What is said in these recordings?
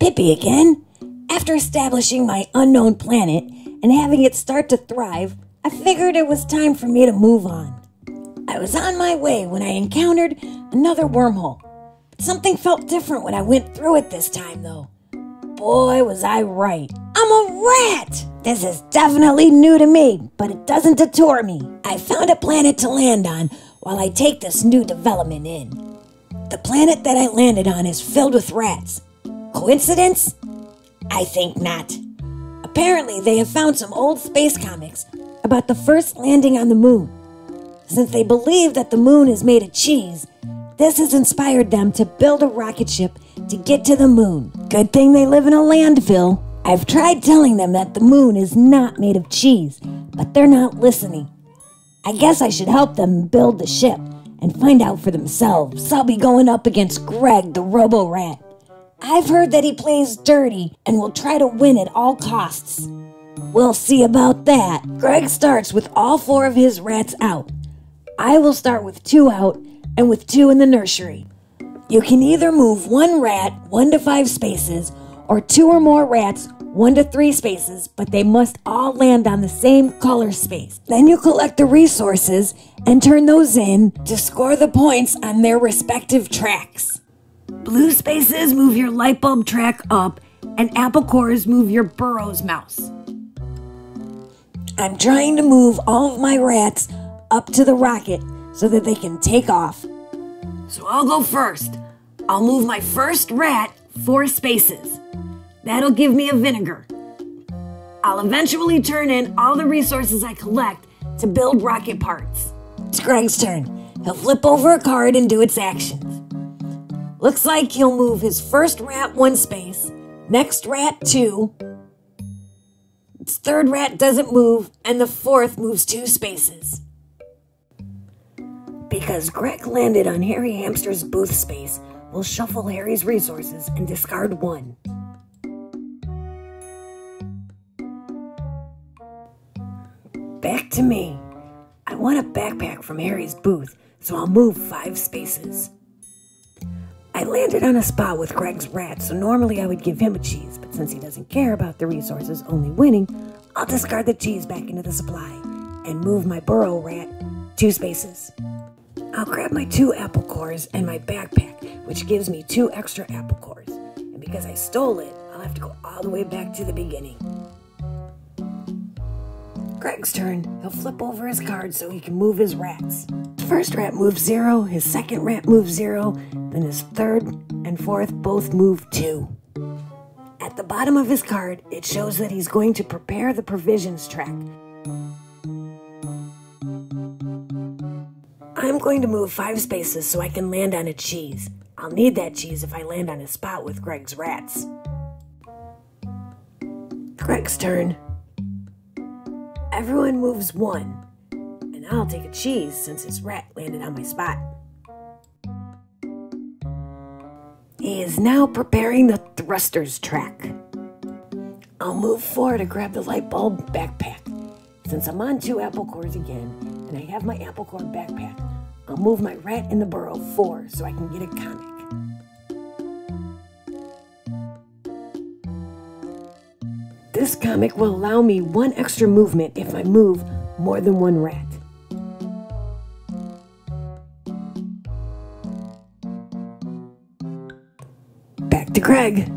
Pippy again. After establishing my unknown planet and having it start to thrive, I figured it was time for me to move on. I was on my way when I encountered another wormhole. Something felt different when I went through it this time, though. Boy, was I right. I'm a rat! This is definitely new to me, but it doesn't deter me. I found a planet to land on while I take this new development in. The planet that I landed on is filled with rats. Coincidence? I think not. Apparently, they have found some old space comics about the first landing on the moon. Since they believe that the moon is made of cheese, this has inspired them to build a rocket ship to get to the moon. Good thing they live in a landfill. I've tried telling them that the moon is not made of cheese, but they're not listening. I guess I should help them build the ship and find out for themselves. I'll be going up against Greg the Robo-Rat. I've heard that he plays dirty and will try to win at all costs. We'll see about that. Greg starts with all 4 of his rats out. I will start with 2 out and with 2 in the nursery. You can either move 1 rat 1 to 5 spaces or 2 or more rats 1 to 3 spaces, but they must all land on the same color space. Then you collect the resources and turn those in to score the points on their respective tracks. Blue spaces move your light bulb track up, and apple cores move your burrow's mouse. I'm trying to move all of my rats up to the rocket so that they can take off. So I'll go first. I'll move my first rat 4 spaces. That'll give me a vinegar. I'll eventually turn in all the resources I collect to build rocket parts. It's Greg's turn. He'll flip over a card and do its actions. Looks like he'll move his first rat 1 space, next rat 2, its third rat doesn't move, and the 4th moves 2 spaces. Because Greg landed on Harry Hamster's booth space, we'll shuffle Harry's resources and discard 1. Back to me. I want a backpack from Harry's booth, so I'll move 5 spaces. I landed on a spot with Greg's rat, so normally I would give him a cheese, but since he doesn't care about the resources, only winning, I'll discard the cheese back into the supply and move my burrow rat 2 spaces. I'll grab my 2 apple cores and my backpack, which gives me 2 extra apple cores. And because I stole it, I'll have to go all the way back to the beginning. Greg's turn. He'll flip over his card so he can move his rats. His first rat moves 0, his second rat moves 0, then his third and 4th both move 2. At the bottom of his card, it shows that he's going to prepare the provisions track. I'm going to move 5 spaces so I can land on a cheese. I'll need that cheese if I land on a spot with Greg's rats. Greg's turn. Everyone moves 1, and I'll take a cheese since his rat landed on my spot. He is now preparing the thrusters track. I'll move 4 to grab the light bulb backpack. Since I'm on 2 apple cores again, and I have my apple core backpack, I'll move my rat in the burrow 4 so I can get a comic. This comic will allow me 1 extra movement if I move more than 1 rat. Back to Greg.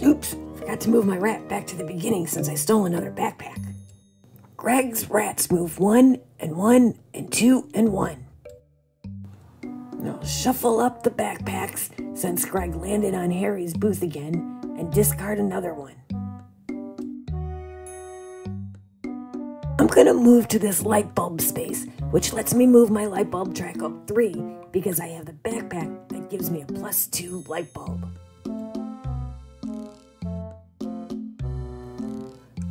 Oops, forgot to move my rat back to the beginning since I stole another backpack. Greg's rats move 1 and 1 and 2 and 1. I'll shuffle up the backpacks since Greg landed on Harry's booth again and discard another one. I'm gonna move to this light bulb space, which lets me move my light bulb track up 3 because I have the backpack that gives me a +2 light bulb.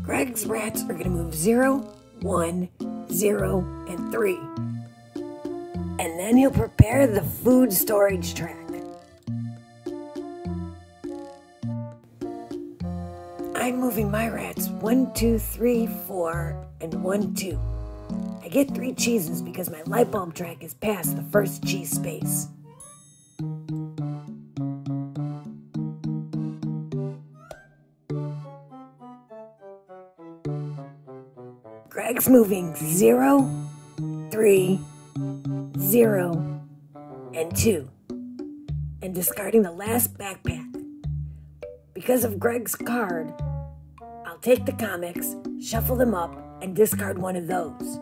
Greg's rats are gonna move 0, 1, 0, and 3. And then he'll prepare the food storage track. I'm moving my rats 1, 2, 3, 4, and 1, 2. I get 3 cheeses because my light bulb track is past the first cheese space. Greg's moving 0, 3, 0, and 2, and discarding the last backpack. Because of Greg's card, I'll take the comics, shuffle them up, and discard one of those.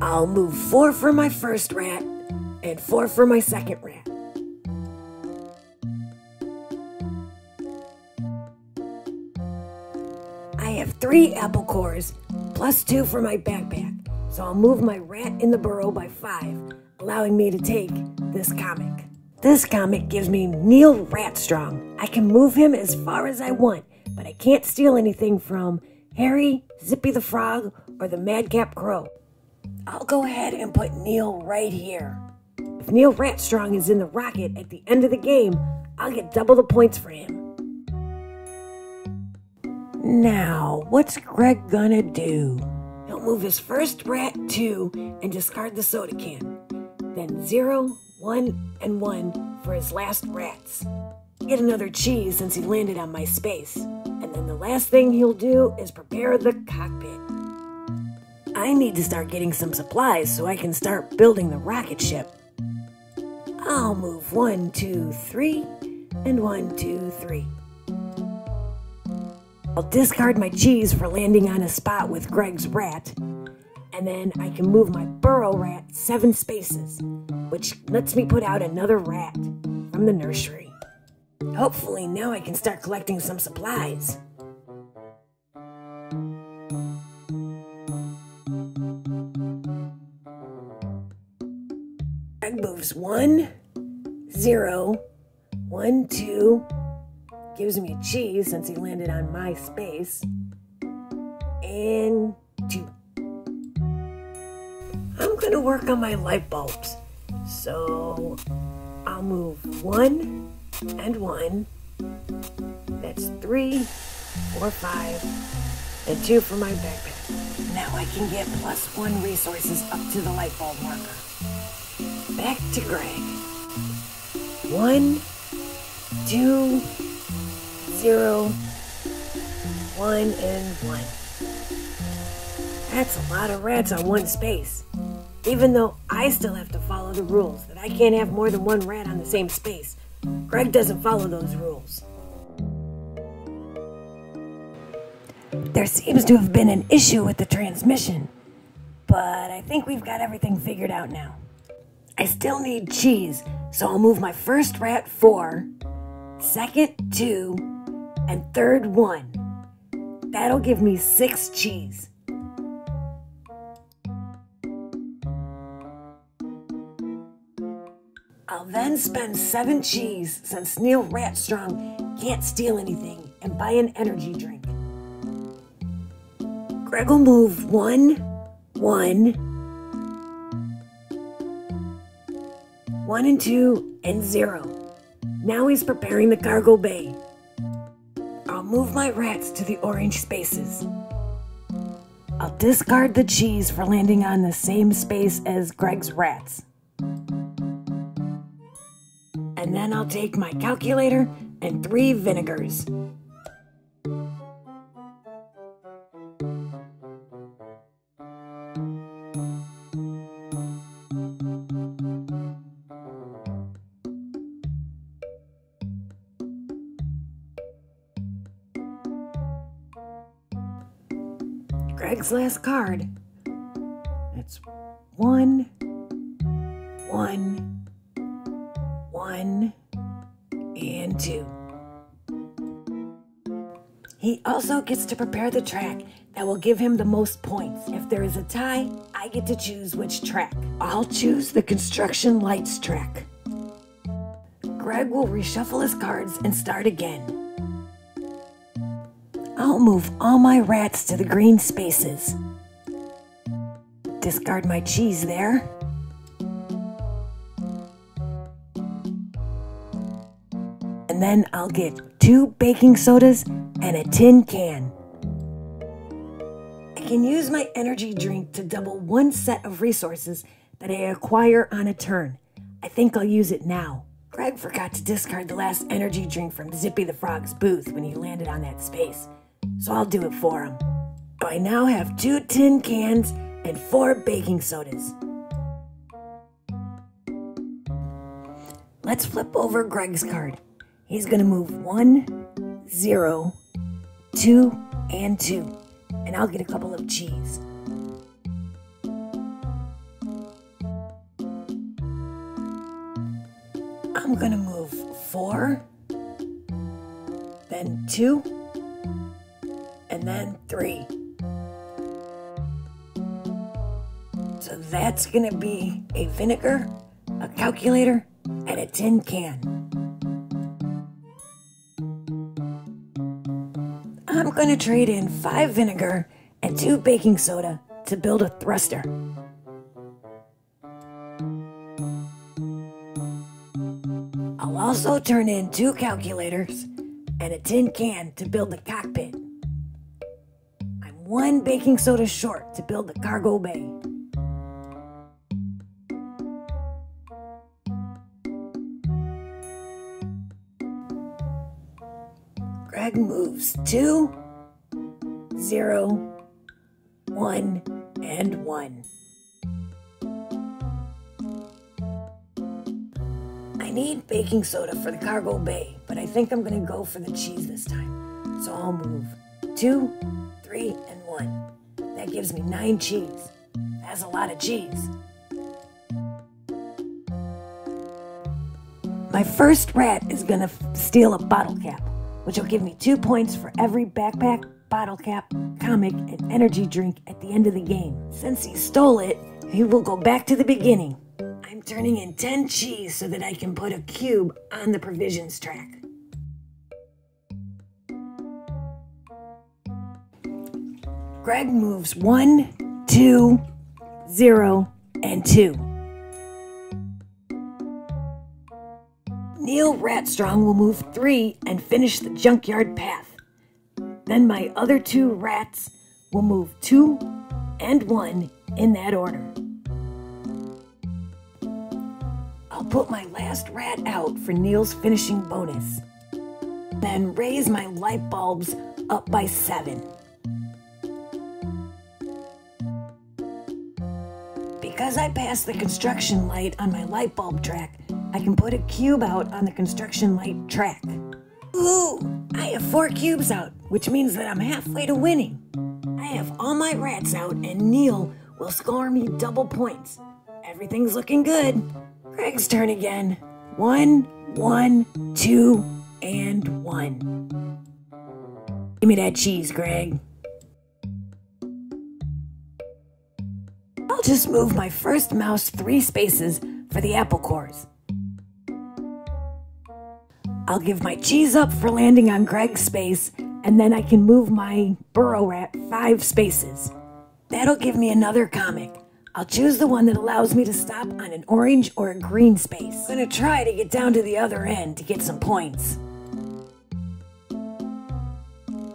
I'll move 4 for my first rat and 4 for my second rat. I have 3 apple cores plus 2 for my backpack, so I'll move my rat in the burrow by 5, allowing me to take this comic. This comic gives me Neil Ratstrong. I can move him as far as I want, but I can't steal anything from Harry, Zippy the Frog, or the Madcap Crow. I'll go ahead and put Neil right here. If Neil Ratstrong is in the rocket at the end of the game, I'll get double the points for him. Now, what's Greg gonna do? He'll move his first rat 2 and discard the soda can. Then 0, 1, and 1 for his last rats. Get another cheese since he landed on my space. And then the last thing he'll do is prepare the cockpit. I need to start getting some supplies so I can start building the rocket ship. I'll move 1, 2, 3, and 1, 2, 3. I'll discard my cheese for landing on a spot with Greg's rat, and then I can move my burrow rat 7 spaces, which lets me put out another rat from the nursery. Hopefully now I can start collecting some supplies. Greg moves 1, 0, 1, 2, gives me a cheese since he landed on my space, and 2. I'm gonna work on my light bulbs, so I'll move 1 and 1, that's 3, 4, 5, and 2 for my backpack. Now I can get +1 resources up to the light bulb marker. Back to Greg. 1, 2, 0, 1, and 1. That's a lot of rats on one space. Even though I still have to follow the rules that I can't have more than 1 rat on the same space, Greg doesn't follow those rules. There seems to have been an issue with the transmission, but I think we've got everything figured out now. I still need cheese, so I'll move my first rat 4, second 2, and third 1. That'll give me 6 cheese. I'll then spend 7 cheese since Neil Ratstrong can't steal anything and buy an energy drink. Greg will move 1, 1, 1 and 2, and 0. Now he's preparing the cargo bay. I'll move my rats to the orange spaces. I'll discard the cheese for landing on the same space as Greg's rats. And then I'll take my calculator and 3 vinegars. Greg's last card. It's 1, 1, 1, and 2. He also gets to prepare the track that will give him the most points. If there is a tie, I get to choose which track. I'll choose the construction lights track. Greg will reshuffle his cards and start again. I'll move all my rats to the green spaces. Discard my cheese there. And then I'll get 2 baking sodas, and a tin can. I can use my energy drink to double one set of resources that I acquire on a turn. I think I'll use it now. Greg forgot to discard the last energy drink from Zippy the Frog's booth when he landed on that space, so I'll do it for him. So I now have 2 tin cans and 4 baking sodas. Let's flip over Greg's card. He's gonna move 1, 0, 2, and 2, and I'll get a couple of cheese. I'm gonna move 4, then 2, and then 3. So that's gonna be a vinegar, a calculator, and a tin can. I'm gonna trade in 5 vinegar and 2 baking soda to build a thruster. I'll also turn in 2 calculators and a tin can to build the cockpit. I'm 1 baking soda short to build the cargo bay. Greg moves 2, 0, 1, and 1. I need baking soda for the cargo bay, but I think I'm going to go for the cheese this time. So I'll move 2, 3, and 1. That gives me 9 cheese. That's a lot of cheese. My first rat is going to steal a bottle cap, which will give me 2 points for every backpack, bottle cap, comic, and energy drink at the end of the game. Since he stole it, he will go back to the beginning. I'm turning in 10 cheese so that I can put a cube on the provisions track. Greg moves 1, 2, 0, and 2. Neil Ratstrong will move 3 and finish the junkyard path. Then my other 2 rats will move 2 and 1 in that order. I'll put my last rat out for Neil's finishing bonus. Then raise my light bulbs up by 7. Because I passed the construction light on my light bulb track, I can put a cube out on the construction light track. Ooh, I have 4 cubes out, which means that I'm halfway to winning. I have all my rats out and Neil will score me double points. Everything's looking good. Greg's turn again. 1, 1, 2, and 1. Give me that cheese, Greg. I'll just move my first mouse 3 spaces for the apple cores. I'll give my cheese up for landing on Greg's space, and then I can move my burrow rat 5 spaces. That'll give me another comic. I'll choose the one that allows me to stop on an orange or a green space. I'm gonna try to get down to the other end to get some points.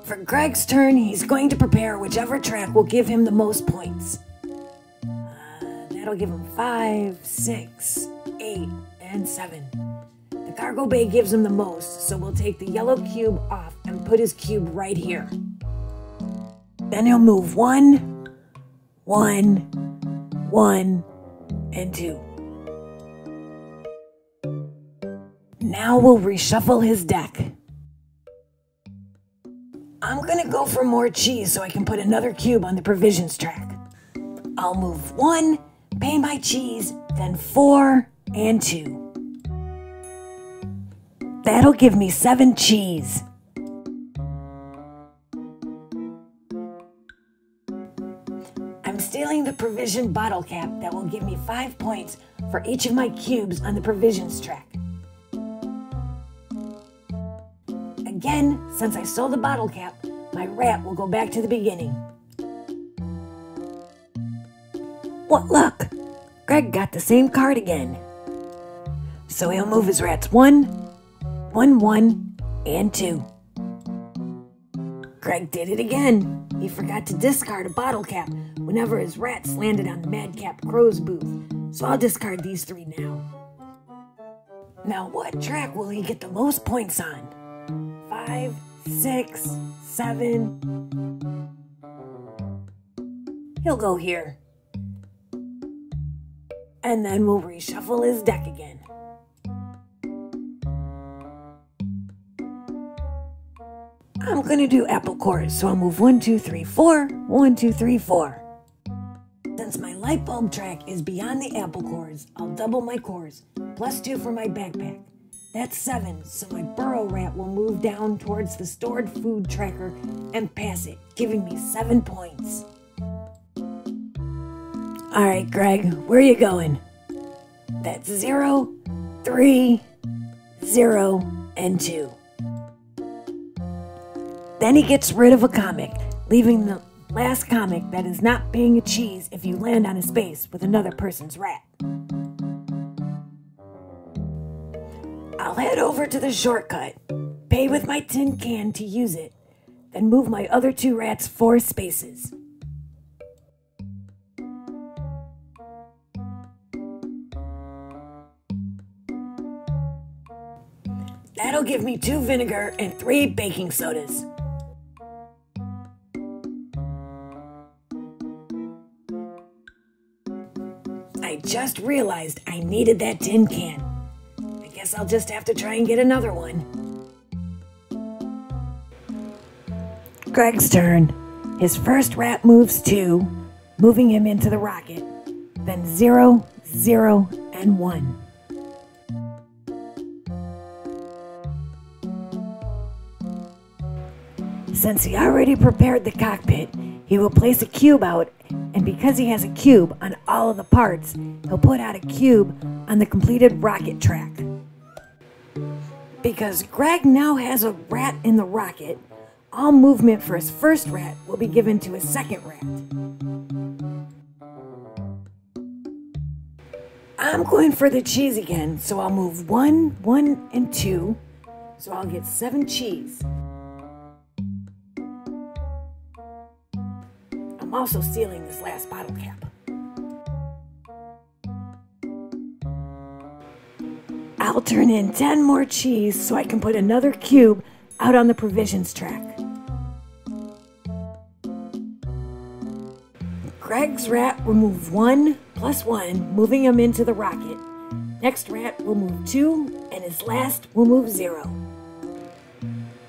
For Greg's turn, he's going to prepare whichever track will give him the most points. That'll give him 5, 6, 8, and 7. The cargo bay gives him the most, so we'll take the yellow cube off and put his cube right here. Then he'll move 1, 1, 1, and 2. Now we'll reshuffle his deck. I'm gonna go for more cheese so I can put another cube on the provisions track. I'll move 1, pay my cheese, then 4, and 2. That'll give me 7 cheese. I'm stealing the provision bottle cap that will give me 5 points for each of my cubes on the provisions track. Again, since I stole the bottle cap, my rat will go back to the beginning. What luck! Greg got the same card again. So he'll move his rats 1, 1, 1, and 2. Greg did it again. He forgot to discard a bottle cap whenever his rats landed on the Madcap Crow's booth, so I'll discard these 3 now. Now what track will he get the most points on? 5, 6, 7... He'll go here. And then we'll reshuffle his deck again. I'm gonna do apple cores, so I'll move 1, 2, 3, 4, 1, 2, 3, 4. Since my light bulb track is beyond the apple cores, I'll double my cores, plus 2 for my backpack. That's 7, so my burrow rat will move down towards the stored food tracker and pass it, giving me 7 points. Alright, Greg, where are you going? That's 0, 3, 0, and 2. Then he gets rid of a comic, leaving the last comic that is not paying a cheese if you land on a space with another person's rat. I'll head over to the shortcut, pay with my tin can to use it, then move my other 2 rats 4 spaces. That'll give me 2 vinegar and 3 baking sodas. I just realized I needed that tin can. I guess I'll just have to try and get another one. Greg's turn. His first rat moves 2, moving him into the rocket. Then 0, 0, and 1. Since he already prepared the cockpit, he will place a cube out, and because he has a cube on all of the parts, he'll put out a cube on the completed rocket track. Because Greg now has a rat in the rocket, all movement for his first rat will be given to his second rat. I'm going for the cheese again, so I'll move 1, 1, and 2, so I'll get 7 cheese. I'm also stealing this last bottle cap. I'll turn in 10 more cheese so I can put another cube out on the provisions track. Greg's rat will move 1 plus 1, moving him into the rocket. Next rat will move 2, and his last will move 0.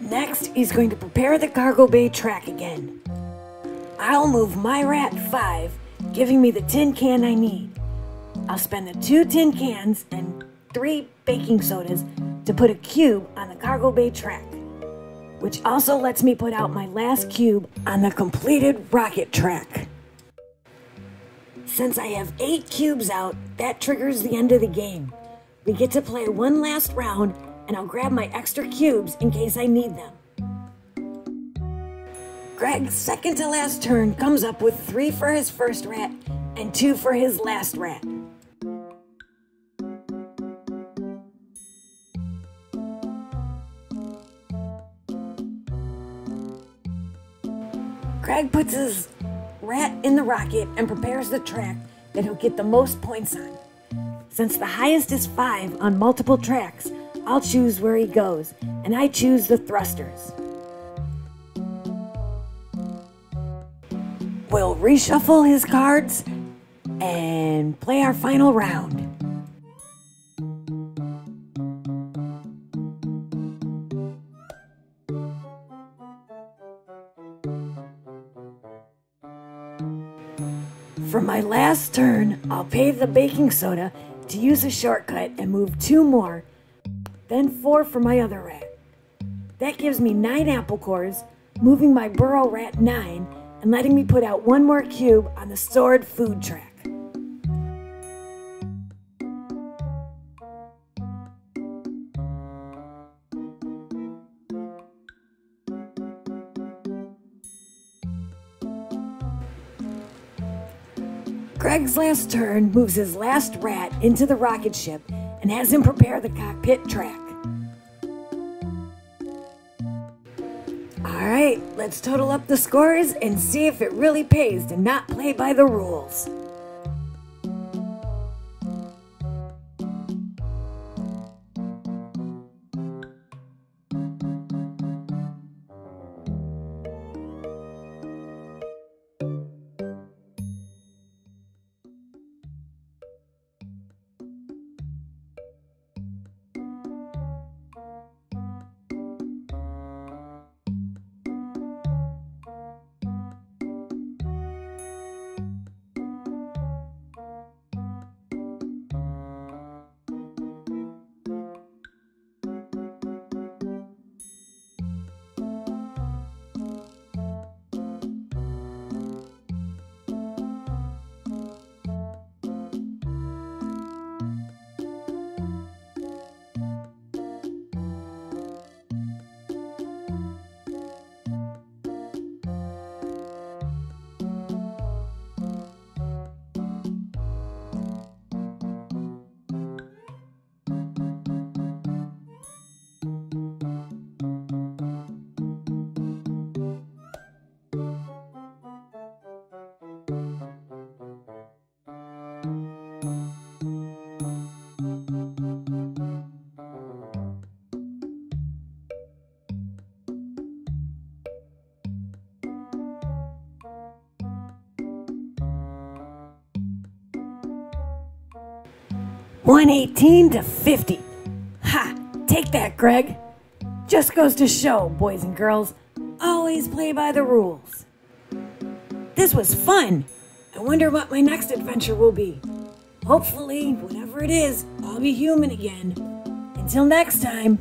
Next, he's going to prepare the cargo bay track again. I'll move my rat 5, giving me the tin can I need. I'll spend the 2 tin cans and 3 baking sodas to put a cube on the cargo bay track, which also lets me put out my last cube on the completed rocket track. Since I have 8 cubes out, that triggers the end of the game. We get to play one last round, and I'll grab my extra cubes in case I need them. Greg's second to last turn comes up with 3 for his first rat and 2 for his last rat. Greg puts his rat in the rocket and prepares the track that he'll get the most points on. Since the highest is 5 on multiple tracks, I'll choose where he goes, and I choose the thrusters. We'll reshuffle his cards and play our final round. For my last turn, I'll pay the baking soda to use a shortcut and move 2 more, then 4 for my other rat. That gives me 9 apple cores, moving my burrow rat 9, and letting me put out 1 more cube on the stored food track. Greg's last turn moves his last rat into the rocket ship and has him prepare the cockpit track. Alright, let's total up the scores and see if it really pays to not play by the rules. $118-50. Ha! Take that, Greg. Just goes to show, boys and girls, always play by the rules. This was fun. I wonder what my next adventure will be. Hopefully, whatever it is, I'll be human again. Until next time.